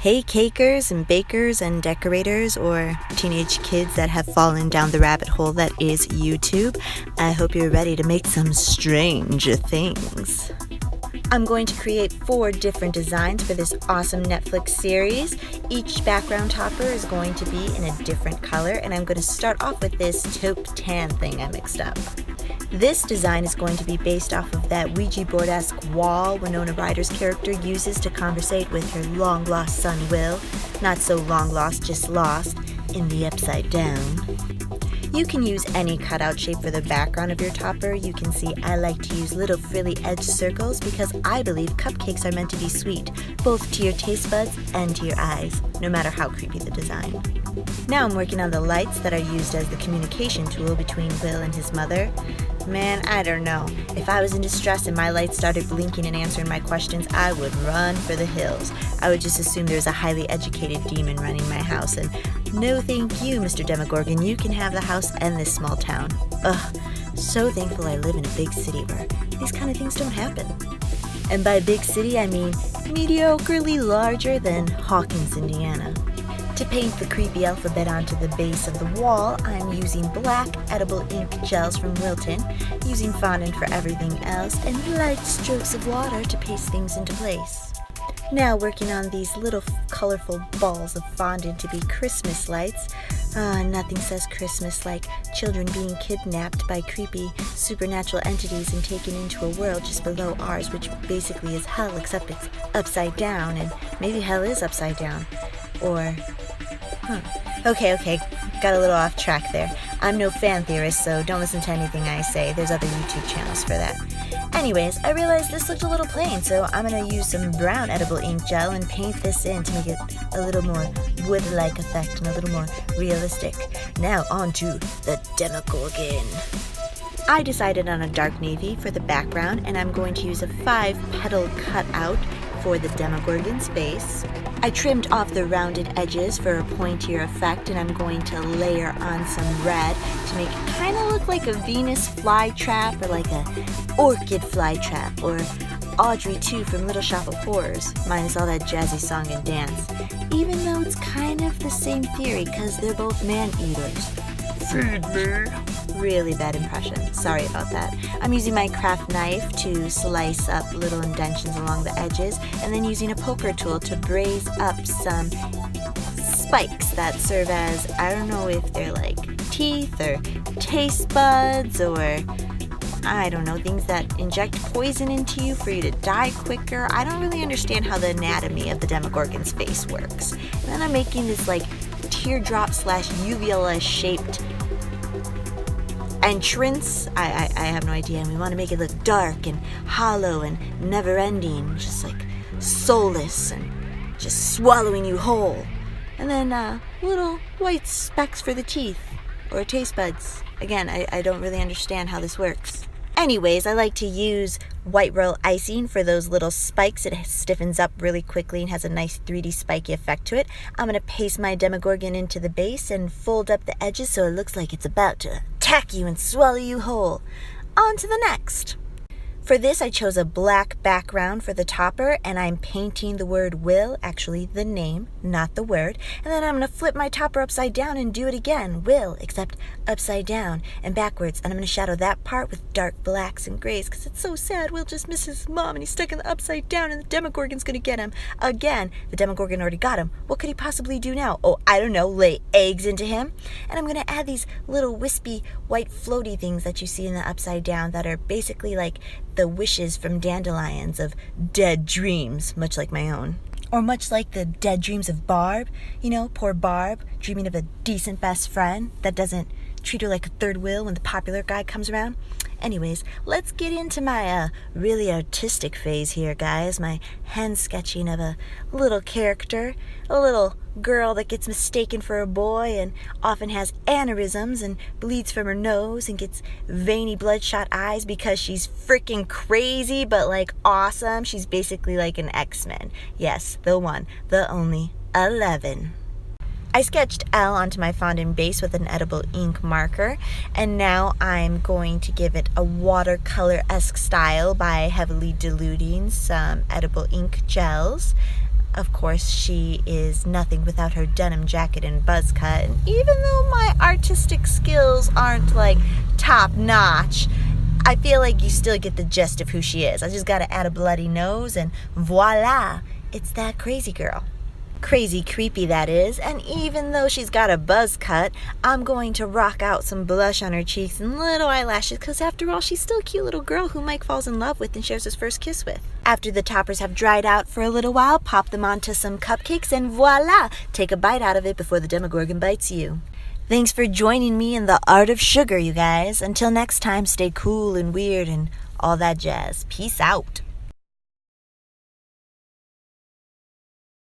Hey cakers and bakers and decorators or teenage kids that have fallen down the rabbit hole that is YouTube. I hope you're ready to make some strange things. I'm going to create 4 different designs for this awesome Netflix series. Each background topper is going to be in a different color, and I'm going to start off with this taupe tan thing I mixed up. This design is going to be based off of that Ouija board-esque wall Winona Ryder's character uses to conversate with her long-lost son Will. Not so long-lost, just lost, in the Upside Down. You can use any cutout shape for the background of your topper. You can see I like to use little frilly edge circles because I believe cupcakes are meant to be sweet, both to your taste buds and to your eyes, no matter how creepy the design. Now I'm working on the lights that are used as the communication tool between Will and his mother. Man, I don't know. If I was in distress and my lights started blinking and answering my questions, I would run for the hills. I would just assume there's a highly educated demon running my house, and no thank you, Mr. Demogorgon, you can have the house and this small town. Ugh, so thankful I live in a big city where these kind of things don't happen. And by big city, I mean mediocrely larger than Hawkins, Indiana. To paint the creepy alphabet onto the base of the wall, I'm using black edible ink gels from Wilton, using fondant for everything else, and light strokes of water to paste things into place. Now working on these little colorful balls of fondant to be Christmas lights. Nothing says Christmas like children being kidnapped by creepy supernatural entities and taken into a world just below ours, which basically is hell, except it's upside down, and maybe hell is upside down. Or, Okay, got a little off track there. I'm no fan theorist, so don't listen to anything I say. There's other YouTube channels for that. Anyways, I realized this looked a little plain, so I'm going to use some brown edible ink gel and paint this in to make it a little more wood-like effect and a little more realistic. Now on to the Demogorgon. I decided on a dark navy for the background, and I'm going to use a 5-petal cutout for the Demogorgon's face. I trimmed off the rounded edges for a pointier effect, and I'm going to layer on some red to make it kind of look like a Venus flytrap or like a orchid flytrap or Audrey 2 from Little Shop of Horrors, minus all that jazzy song and dance. Even though it's kind of the same theory because they're both man-eaters. Feed me. Really bad impression. Sorry about that. I'm using my craft knife to slice up little indentions along the edges, and then using a poker tool to braise up some spikes that serve as, I don't know if they're like teeth or taste buds or, I don't know, things that inject poison into you for you to die quicker. I don't really understand how the anatomy of the Demogorgon's face works. And then I'm making this like teardrop / uvula shaped entrance. I have no idea, and we want to make it look dark and hollow and never-ending, just like soulless and just swallowing you whole. And then little white specks for the teeth or taste buds. Again, I don't really understand how this works. Anyways, I like to use white royal icing for those little spikes. It stiffens up really quickly and has a nice 3D spiky effect to it. I'm going to paste my Demogorgon into the base and fold up the edges so it looks like it's about to attack you and swallow you whole. On to the next. For this, I chose a black background for the topper, and I'm painting the word Will, actually the name, not the word. And then I'm going to flip my topper upside down and do it again, Will, except upside down and backwards. And I'm going to shadow that part with dark blacks and grays because it's so sad. Will just misses his mom and he's stuck in the upside down and the Demogorgon's going to get him. Again, the Demogorgon already got him. What could he possibly do now? Oh, I don't know, lay eggs into him. And I'm going to add these little wispy white floaty things that you see in the upside down that are basically like the wishes from dandelions of dead dreams, much like my own. Or much like the dead dreams of Barb. You know, poor Barb, dreaming of a decent best friend that doesn't treat her like a third wheel when the popular guy comes around. Anyways, let's get into my really artistic phase here, guys. My hand sketching of a little character, a little girl that gets mistaken for a boy and often has aneurysms and bleeds from her nose and gets veiny bloodshot eyes because she's freaking crazy but like awesome. She's basically like an X-Men. Yes, the one, the only, 11. I sketched L onto my fondant base with an edible ink marker, and now I'm going to give it a watercolor-esque style by heavily diluting some edible ink gels. Of course, she is nothing without her denim jacket and buzz cut. And even though my artistic skills aren't like top notch, I feel like you still get the gist of who she is. I just gotta add a bloody nose and voila, it's that crazy girl. Crazy creepy, that is. And even though she's got a buzz cut, I'm going to rock out some blush on her cheeks and little eyelashes, because after all, she's still a cute little girl who Mike falls in love with and shares his first kiss with. After the toppers have dried out for a little while, pop them onto some cupcakes and voila! Take a bite out of it before the Demogorgon bites you. Thanks for joining me in the art of sugar, you guys. Until next time, stay cool and weird and all that jazz. Peace out.